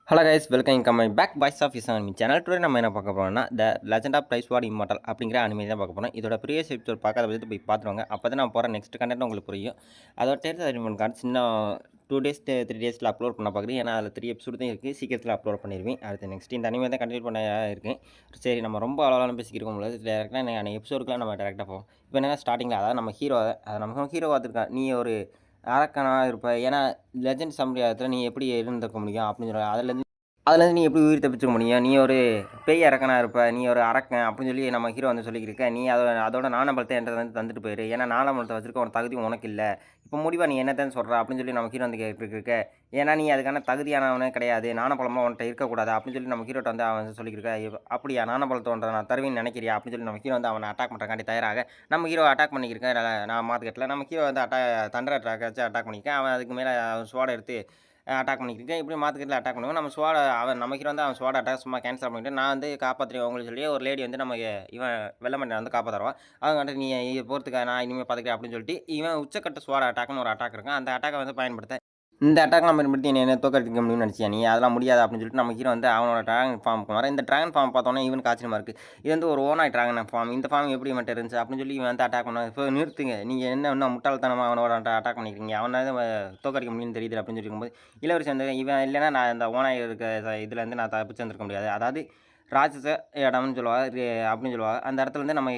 Hello guys, welcome coming back boys of is anime channel. Today நம்ம என்ன பார்க்க போகிறோம்னா the legend of rise ward immortal அப்படிங்கிற anime தான் பார்க்க போகிறோம். இதோட ப்ரீவியஸ் எபிசோட் பார்க்காத பற்றி போய் பார்த்துருவாங்க. அப்போ தான் நான் போகிற நெக்ஸ்ட் கண்டென்ட் உங்களுக்கு புரியும். அதோட தேர்தல் அனிமன் கார்டு சின்ன 2 டேஸ் 3 டேஸில் அப்லோட் பண்ண பார்க்குறேன். ஏன்னா அதில் 3 எபிசோடு தான் இருக்குது. சீக்கிரத்தில் அப்லோட் பண்ணிடுவேன். அடுத்து நெக்ஸ்ட் இந்த அனிமே தான் கண்டினியூ பண்ண இருக்கேன். சரி, நம்ம ரொம்ப அளவெல்லாம் பேசிக்கிறோம் முடியாது. டேரெக்டாக நான் எபிசோடுக்குலாம் நம்ம டேரெக்டாக போவோம். இப்போ என்னன்னா ஸ்டார்டிங்கில் அதாவது நம்ம ஹீரோ அதை நம்ம ஹீரோ பார்த்துருக்கா, நீ ஒரு அரக்கனாக இருப்ப. ஏன்னா லெஜெண்ட் சம்பிரதாயத்தில் நீ எப்படி இருந்திருக்க முடியும் அப்படின்னு சொல்லி அதுலேருந்து நீ எப்படி உயிர் தப்பிச்சுக்க முடியும்? நீ ஒரு பேய் அரக்கனாக இருப்ப, நீ ஒரு அரக்கன் அப்படின்னு சொல்லி நம்ம ஹீரோ வந்து சொல்லியிருக்க. நீ அதோட நாணபலத்தை என்கிட்ட வந்து தந்துட்டு போயிரு. ஏன்னா நாணபலத்தை வச்சிருக்க ஒரு தகுதி உனக்கு இல்லை. இப்போ முடிவா நீ என்னத்தான் சொல்கிற அப்படின்னு சொல்லி நம்ம ஹீரோ வந்து கேட்டுருக்க. ஏன்னா நீ அதுக்கான தகுதியானவனே கிடையாது, நாணபலமாக உன்கிட்ட இருக்கக்கூடாது அப்படின்னு சொல்லி நம்ம ஹீரோட்ட வந்து அவன் சொல்லியிருக்க. அப்படியா, நாணபலத்தை ஒன்றை நான் தருவேன்னு நினைக்கிறியா அப்படின்னு சொல்லி நம்ம ஹீரோ வந்து அவனை அட்டாக் பண்ணுறக்காண்டி தயாராக நம்ம ஹீரோ அட்டாக் பண்ணியிருக்கேன். நான் மாற்றுக்கட்டில் நம்ம ஹீரோ வந்து தண்டர் அட்டாக் வச்சு அட்டாக் பண்ணியிருக்கேன். அவன் அதுக்கு மேலே சோடை எடுத்து அட்டாக் பண்ணிக்கிட்டு இப்படி மாற்றுக்கட்டில் அட்டாக் பண்ணுவோம். நம்ம ஸ்வாட அவன் நம்ம ஹீரோ வந்து அவன் ஸ்வாட் அட்டாக் சும்மா கேன்சல் பண்ணிவிட்டு நான் வந்து காப்பாற்றுறேன் உங்களுக்கு சொல்லி ஒரு லேடி வந்து நம்ம இவன் வெள்ளமண்டை வந்து காப்பாற்றுருவான். அவங்க வந்து நீ போகிறதுக்கு நான் இனிமேல் பார்த்துக்கிறேன் அப்படின்னு சொல்லிட்டு இவன் உச்சக்கட்ட ஸ்வாட் அட்டாக்னு ஒரு அட்டாக் இருக்கும். அந்த அட்டாக்கை வந்து பயன்படுத்த இந்த அட்டாக்லாம் பயன்படுத்தி என்ன தோக்கடிக்க முடியும்னு நினச்சியா நீ? அதெல்லாம் முடியாது அப்படின்னு சொல்லிட்டு நம்ம ஹீரோ வந்து அவனோட ட்ராகன் ஃபார்முக்கு வர. இந்த ட்ராகன் ஃபார்ம் பார்த்தோன்னே இவனுக்கு ஆச்சரியமாக இருக்குது. இது வந்து ஒரு ஓனாய் ட்ராகன் ஃபார்ம். இந்த ஃபார்ம் எப்படி மட்டும் இருந்துச்சு அப்படின்னு சொல்லி இவன் வந்து அட்டாக் பண்ண. இப்போ நிறுத்துங்க, நீங்கள் என்ன இன்னும் முட்டாள்தனமாக அவனோட அட்டாக் பண்ணிக்கிறீங்க, அவனை தோக்கடிக்க முடியும்னு தெரியுது அப்படின்னு சொல்லி இருக்கும்போது இளவரசி வந்து இவன் இல்லைன்னா நான் இந்த ஓனாய் இருக்க இதுலேருந்து நான் தப்பிச்சு வந்திருக்க முடியாது. அதாவது ராட்சச இடம்னு சொல்லுவாங்க அப்படின்னு சொல்லுவாங்க. அந்த இடத்துல வந்து நம்ம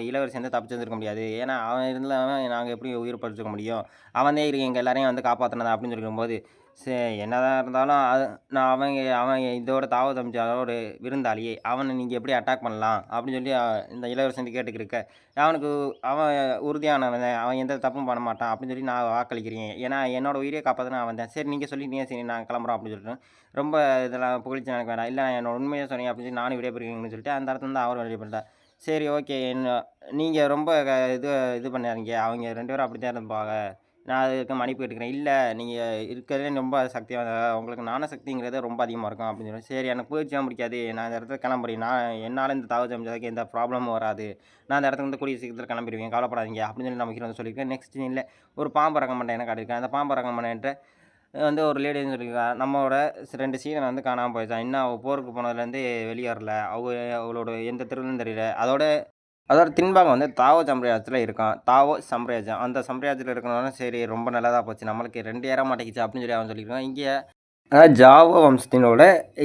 இளவரசி வந்து தப்பிச்சு வந்திருக்க முடியாது. ஏன்னா அவன் இருந்தால் நாங்கள் எப்படி உயிர் பறிச்சுக்க முடியும்? அவன் தான் இருக்கு எங்கள் எல்லாரையும் வந்து காப்பாற்றினதா அப்படின்னு சொல்லிக்கும்போது சரி, என்னதான் இருந்தாலும் நான் அவன் இதோட தாவத் அமைச்சரோட ஒரு விருந்தாளியே, அவனை நீங்கள் எப்படி அட்டாக் பண்ணலாம் அப்படின்னு சொல்லி இந்த இளவரசி வந்து கேட்டுக்கிருக்க. அவனுக்கு அவன் உறுதியானவன், அவன் எந்த தப்பும் பண்ண மாட்டான் அப்படின்னு சொல்லி நான் வாக்களிக்கிறேன். ஏன்னா என்னோட உயிரை காப்பாற்றினா அவன் தான். சரி, நீங்கள் சொல்லிட்டீங்க, சரி நான் கிளம்புறோம் அப்படின்னு சொல்லிட்டு ரொம்ப இதெல்லாம் புகழ்ச்சி எனக்கு வேண்டாம். இல்லை, நான் என்னோட உண்மையை சொன்னேன் அப்படின்னு சொல்லி நானும் விடைபெறுகிறேன்னு சொல்லிட்டு அந்த இடத்துல வந்து அவரும் விடைபெறேன். சரி, ஓகே, நீங்கள் ரொம்ப இது இது பண்ணாதீங்க, அவங்க 2 பேரும் அப்படி தான் இருப்பாங்க, நான் அதுக்கு மன்னிப்பு கேட்டுக்கிறேன். இல்லை, நீங்கள் இருக்கிறதுலே ரொம்ப சக்தியாக உங்களுக்கு ஞான சக்திங்கிறது ரொம்ப அதிகமாக இருக்கும் அப்படின்னு சொல்லி. சரி, எனக்கு புகழ்ச்சியாக பிடிக்காது, நான் இந்த இடத்துல கிளம்புறேன், என்னால் இந்த தாவத் அமைச்சதுக்கு எந்த ப்ராப்ளமும் வராது, நான் அந்த இடத்துக்கு வந்து கூடிய சீக்கிரத்தில் கிளம்பிடுவேன், கவலைப்படாதீங்க அப்படின்னு சொல்லி நம்ம ஹீரோ வந்து சொல்லியிருக்கேன். நெக்ஸ்ட் இல்லை, ஒரு பாம்பு ரகம் பண்ண என்ன காட்டியிருக்கேன். அந்த பாம்பு ரகம் பண்ண வந்து ஒரு லேடின்னு சொல்லியிருக்கா. நம்மளோட 2 சீடன் வந்து காணாமல் போயிடுச்சான். இன்னும் அவள் போருக்கு போனதுலேருந்து வெளியே வரல. அவளோட எந்த தெருவுன்னு தெரியல. அதோட அதோட தின்பாகம் வந்து தாவோ சம்பிரதாயத்தில் இருக்கான். தாவோ சம்பிரதாயம் அந்த சம்பிரதாயத்தில் இருக்கணும்னா சரி, ரொம்ப நல்லதாக போச்சு, நம்மளுக்கு 2 ஏற மாட்டேங்குச்சு அப்படின்னு சொல்லி அவன் சொல்லியிருக்கான். இங்கே ஜாவோ வம்சத்தினோட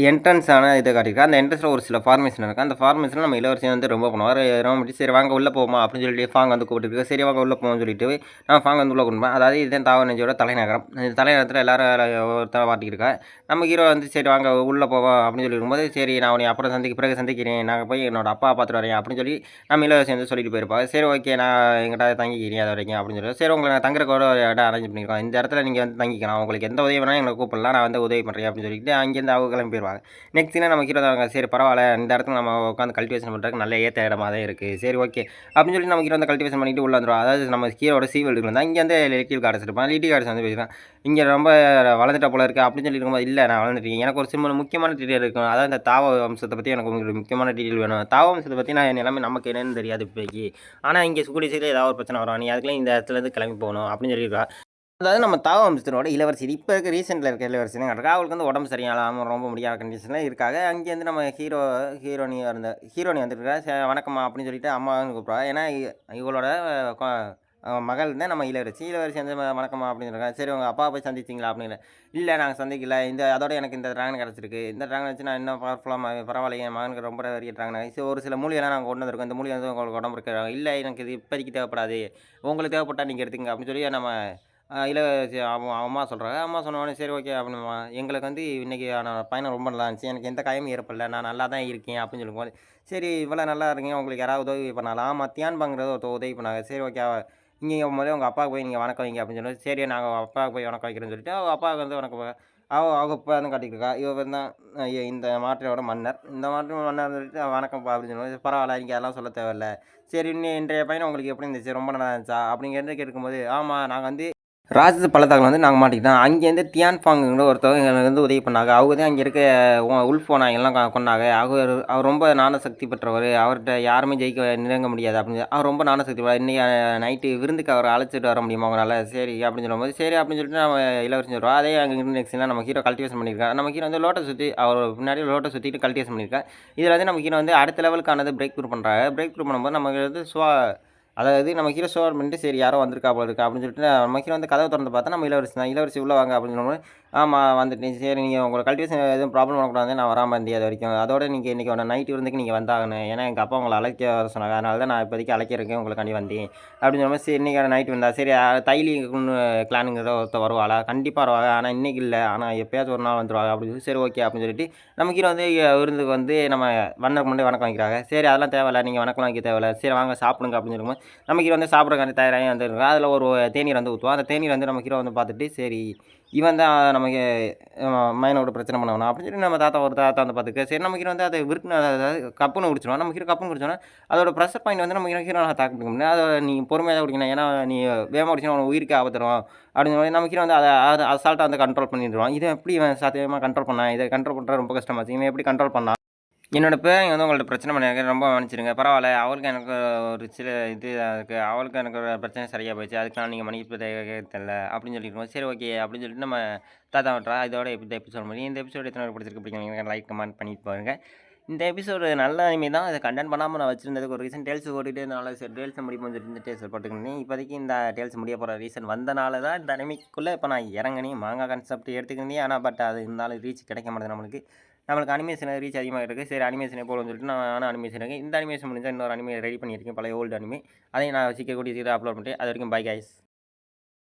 என்ட்ரன்ஸான இதை காட்டியிருக்கான். அந்த என்ட்ரன்ஸில் ஒரு சில ஃபார்மேஷன் இருக்குது. அந்த ஃபார்மேஷனில் நம்ம இளவரசி வந்து ரொம்ப பண்ணுவார். ரொம்ப சரி வாங்க உள்ளே போவோமா அப்படின்னு சொல்லிட்டு ஃபாங் வந்து கூப்பிட்டு சரி வாங்க உள்ளே போவோம்னு சொல்லிட்டு நான் ஃபாங் வந்து உள்ளே கொண்டு. அதாவது இதுதான் தாவோ நெஞ்சோட தலைநகரம். இந்த தலைநகரத்தில் எல்லாரும் ஒருத்தர் வாட்டிக்கிருக்கா. நம்ம ஹீரோ வந்து சரி வாங்க உள்ளே போவோம் அப்படின்னு சொல்லி இருக்கும்போது சரி, நான் உன்னை அப்புறம் பிறகு சந்திக்கிறேன், நாங்கள் போய் என்னோட அப்பா பார்த்துட்டு வரேன் அப்படின்னு சொல்லி நம்ம இளவரசி வந்து சொல்லிட்டு போயிருப்பாங்க. சரி, ஓகே, நான் எங்கிட்ட தங்கிக்கிறேன் அது வரைக்கும் அப்படின்னு சொல்லி சரி, உங்களை நான் தங்குறக்கு ஒரு இடம் அரேஞ்ச் பண்ணியிருக்கோம், இந்த இடத்துல நீங்கள் வந்து தங்கிக்கலாம், உங்களுக்கு எந்த உதவி வேணாலும் எங்களை கூப்பிடலாம், நான் வந்து உதவி பண்ணுறேன் அப்படின்னு சொல்லிட்டு அங்கேருந்து அவங்க கிளம்பி போயிடுவாங்க. நெக்ஸ்ட் நம்ம ஹீரோ தான் சரி பரவாயில்ல, இந்த இடத்துல நம்ம உட்காந்து கல்டிவேஷன் பண்ணுறதுக்கு நல்ல ஏற்ற இடமா தான் இருக்குது, சரி ஓகே அப்படின்னு சொல்லி நம்ம ஹீரோ வந்து கல்டிவேஷன் பண்ணிட்டு உள்ள வந்துடுவோம். அதாவது நம்ம ஹீரோட சீவல்டுக்கு இருந்தால் இங்கே வந்து லிட்டில் கார்டஸ் இருப்பான். லிட்டில் கார்டஸ் வந்து பேசுகிறான், இங்கே ரொம்ப வளர்ந்துட்ட போல இருக்குது அப்படின்னு சொல்லி இருக்கும்போது இல்லை, நான் வளர்ந்துட்டேன், எனக்கு ஒரு சிம்பிள் முக்கியமான டீட்டெயில் இருக்கும், அதாவது இந்த தாவ வம்சத்தை பற்றி எனக்கு உங்களுக்கு முக்கியமான டீட்டெயில் வேணும். தாவ வம்சத்தை பற்றி நான் எல்லாமே நமக்கு என்னன்னு தெரியாது இப்போக்கி, ஆனால் இங்கே கூடிய சீக்கிரம் ஏதாவது ஒரு பிரச்சனை வரும், நீ அதுக்குள்ளே இந்த இடத்துலேருந்து கிளம்பி போகணும் அப்படின்னு சொல்லியிருக்கா. அதாவது நம்ம தாவ வம்சத்தினோட இளவரசி இப்போ இருக்க ரீசெண்டில் இருக்க இளவரசி தான் கிடக்கா. அவளுக்கு வந்து உடம்பு சரியாகாமல் ரொம்ப முடியாத கண்டிஷனில் இருக்காங்க. அங்கேருந்து நம்ம ஹீரோனி வந்துருக்கா. வணக்கம்மா அப்படின்னு சொல்லிட்டு அம்மான்னு கூப்பிட்றா. ஏன்னா இவளோட மகள் தான் நம்ம இளவரசி வந்து வணக்கம்மா அப்படின்னு இருக்கா. சரி, உங்கள் அப்பா போய் சந்திச்சிங்களா அப்படின்னு. இல்லை, நாங்கள் சந்திக்கல, அதோட எனக்கு இந்த ட்ராகன் கிடச்சிருக்கு, இந்த ட்ராகன் வச்சு நான் இன்னும் பவர்ஃபுல்லாக பரவாயில்ல, என் மகனுக்கு ரொம்ப பெரிய ட்ராகன் ஒரு சில மூலியெல்லாம் நாங்கள் கொண்டு வந்திருக்கோம், இந்த மூலிகை வந்து உங்களுக்கு உடம்பு இருக்கிறாங்க. இல்லை, எனக்கு இது இப்போதைக்கு தேவைப்படாது, உங்களுக்கு தேவைப்பட்டால் நீங்கள் எடுத்துங்க அப்படின்னு சொல்லி நம்ம இளவரசி அம்மா சொல்கிறாங்க. அம்மா சொன்னோடனே சரி ஓகே அப்படின்னுமா, எங்களுக்கு வந்து இன்றைக்கி பயணம் ரொம்ப நல்லா இருந்துச்சு, எனக்கு எந்த காயமும் ஏற்படல, நான் நல்லா தான் இருக்கேன் அப்படின்னு சொல்லும்போது சரி, இவ்வளோ நல்லா இருக்கீங்க, உங்களுக்கு யாராவது உதவி பண்ணலாம், மத்தியான்பாங்கிறது ஒருத்தர் உதவி பண்ணாங்க. சரி ஓகே, இங்கே முதல்ல உங்கள் அப்பாவுக்கு போய் நீங்கள் வணக்கம் வைங்க அப்படின்னு சொல்லி சரி, நாங்கள் அப்பாவுக்கு போய் வணக்கம் வைக்கிறேன்னு சொல்லிட்டு அவங்க அப்பாவுக்கு வந்து வணக்கம் அவங்க அப்பா வந்து காட்டிக்கிருக்கா. இவர் தான் இந்த மாற்றோட மன்னர், இந்த மாற்று மன்னர் சொல்லிட்டு வணக்கம்ப்பா அப்படின்னு சொல்லும்போது பரவாயில்ல, நீங்கள் அதெல்லாம் சொல்ல தேவையில்ல, சரி இன்றைய பயணம் உங்களுக்கு எப்படி இருந்துச்சு, ரொம்ப நல்லா இருந்துச்சா அப்படிங்கிறது கேட்கும்போது ஆமாம், நாங்கள் வந்து ராட்சத பள்ளத்தாக்குல வந்து நாங்கள் மாட்டிக்கிட்டோம். அங்கேருந்து தியான் ஃபாங்குங்கிற ஒருத்தவங்க எங்களுக்கு வந்து உதவி பண்ணாங்க. அவங்க தான் அங்கே இருக்க உல்ஃப் ஓநாய்கள்லாம் கொன்னாங்க. அவர் ரொம்ப ஞான சக்தி பெற்றவர். அவர்ட்ட யாருமே நெருங்க முடியாது அப்படின்னு அவர் ரொம்ப ஞான சக்தி இன்னைக்கு நைட்டு விருந்துக்கு அவரை அழைச்சிட்டு வர முடியுமா உங்களால? சரி அப்படின்னு சொல்லும்போது, சரி அப்படின்னு சொல்லிட்டு நம்ம இளவரசி சொல்றோம். அதே அங்கே நெக்ஸ்ட் சீன்ல நம்ம ஹீரோ கல்டிவேஷன் பண்ணியிருக்காரு. நம்ம ஹீரோ வந்து லோட்டஸ் சுத்தி அவர் பின்னாடி லோட்டஸ் சுத்திட்டு கல்டிவேஷன் பண்ணியிருக்காரு. இதில வந்து நம்ம ஹீரோ வந்து அடுத்த லெவலுக்கானது பிரேக் த்ரூ பண்றாங்க. பிரேக் த்ரூ பண்ணும்போது நமக்கு வந்து அதாவது நம்ம ஹீரோ ஷோ பண்ணிட்டு சரி யாரோ வந்திருக்கா போல இருக்கு அப்படின்னு சொல்லிட்டு நம்ம ஹீரோ வந்து கதவை திறந்து பார்த்தா நம்ம இளவரசி தான். இளவரசி உள்ள வாங்க அப்படின்னு சொல்லும்போது, ஆமாம் வந்துட்டேன். சரி நீங்கள் உங்களோட கல்டிவேஷன் எதுவும் ப்ராப்ளம் பண்ணக்கூடாது நான் வராமல் இருந்தேன் அது வரைக்கும். அதோட நீங்கள் இன்றைக்கி நைட் விருந்துக்கு நீங்கள் வந்தாகணும். ஏன்னா எங்கள் அப்பா உங்களை அழைக்க வர சொன்னாங்க. அதனால தான் நான் இப்போதைக்கு அழைக்கிறதுக்கு உங்களுக்காண்டி வந்தேன் அப்படின்னு சொல்லும்போது, சரி இன்றைக்கி நைட் வந்தா சரி தைலி கிளானுங்கிற ஒருத்தர் வருவாளா? கண்டிப்பாக வருவாங்க. ஆனால் இன்றைக்கி இல்லை. ஆனால் எப்பயாச்சும் ஒரு நாள் வந்துருவாங்க அப்படின்னு சொல்லி சரி ஓகே அப்படின்னு சொல்லிட்டு நம்ம ஹீரோ வந்து விருந்துக்கு வந்து நம்ம வந்ததுக்கு முன்னாடி வணக்கம் வைக்கிறாங்க. சரி அதெல்லாம் தேவையில்ல. நீங்கள் வணக்கம் வைக்க தேவையில்ல. சரி வாங்க சாப்பிடுங்க அப்படின்னு சொல்லும்போது நம்ம ஹீரோ வந்து சாப்பிட்றக்காண்டி தயாராகி வந்துருக்கான். அதில் ஒரு தேநீர் வந்து ஊற்றுவான். அந்த தேநீர் வந்து நம்ம ஹீரோ வந்து பார்த்துட்டு சரி இவன் தான் நமக்கு மையனோட பிரச்சனை பண்ணவனா அப்படின்னு சொல்லி நம்ம தாத்தா வந்து பார்த்துக்க சரி நம்ம ஹீரோ வந்து அதை விருக்குன்னு அதாவது கப்புன்னு குடிச்சிடுவான். நம்ம ஹீரோ கப்புன்னு குடிச்சோன்னா அதோட ப்ரெஷர் பாயிண்ட் வந்து நம்ம ஹீரோ தாக்கு பிடிக்க முடியாது. அதை நீ பொறுமையாக தான் குடிக்கணும். ஏன்னா நீ வேகமாக குடிச்சினா உனக்கு உயிருக்கு ஆபத்து தரும் அப்படின்னு சொல்லி நம்ம ஹீரோ வந்து அதை அசால்ட்டாக வந்து கண்ட்ரோல் பண்ணிடுவான். இதை எப்படி இவன் சாத்தியமாக கண்ட்ரோல் பண்ணான்? இதை கண்ட்ரோல் பண்ணுறது ரொம்ப கஷ்டமாச்சு. இவன் எப்படி கண்ட்ரோல் பண்ணான்? என்னோட பேரங்க வந்து உங்கள்ட்ட பிரச்சனை பண்ணியிருக்கேன். ரொம்ப மன்னிச்சிடுங்க. பரவாயில்ல. அவளுக்கு எனக்கு ஒரு சில இது இருக்குது. அவளுக்கு எனக்கு ஒரு பிரச்சனை சரியா போச்சு. அதுக்கு நீங்க மன்னிப்பு தேவையில்ல அப்படின்னு சொல்லியிருக்கோம். சரி ஓகே அப்படின்னு சொல்லிட்டு நம்ம தாத்தா விட்றா. இதோட இந்த எபிசோட் முடியும். இந்த எபிசோட் எத்தனை பேருக்கு பிடிச்சிருக்கு பிடிக்கும் லைக் கமெண்ட் பண்ணிட்டு பாருங்க. இந்த எபிசோடு நல்ல அனிமே தான். இதை கண்டென்ட் பண்ணாமல் நான் வச்சிருந்ததுக்கு ஒரு ரீசன் டேல்ஸ் ஓடிட்டு இருந்தனால சரி டேல்ஸ் முடியும்னு சொல்லிட்டு இந்த டேல்ஸ் போட்டுக்கிட்டேன். இப்போதைக்கு இந்த டேல்ஸ் முடிய போகிற ரீசன் வந்தனால தான் இந்த அனிமிக்குள்ளே இப்போ நான் இறங்கினேன். மாங்கா கான்செப்ட் எடுத்துக்கிட்டேன். ஆனால் பட் அது இருந்தாலும் ரீச் கிடைக்க மாட்டேது நம்மளுக்கு அனிமேஷன் ரீச் அதிகமாக இருக்குது. சரி அனிமேஷனே போடுன்னு சொல்லிட்டு நானும் அனிமேஷன் இருக்குது. இந்த அனிமேஷன் முடிஞ்சால் இன்னொரு அனிமே ரெடி பண்ணியிருக்கேன். பழைய ஓல்டு அனிமே. அதையும் நான் சீக்கிரம் கூடிய சீக்கிரம் அப்லோட் பண்ணிட்டு அது வரைக்கும் பை கைஸ்.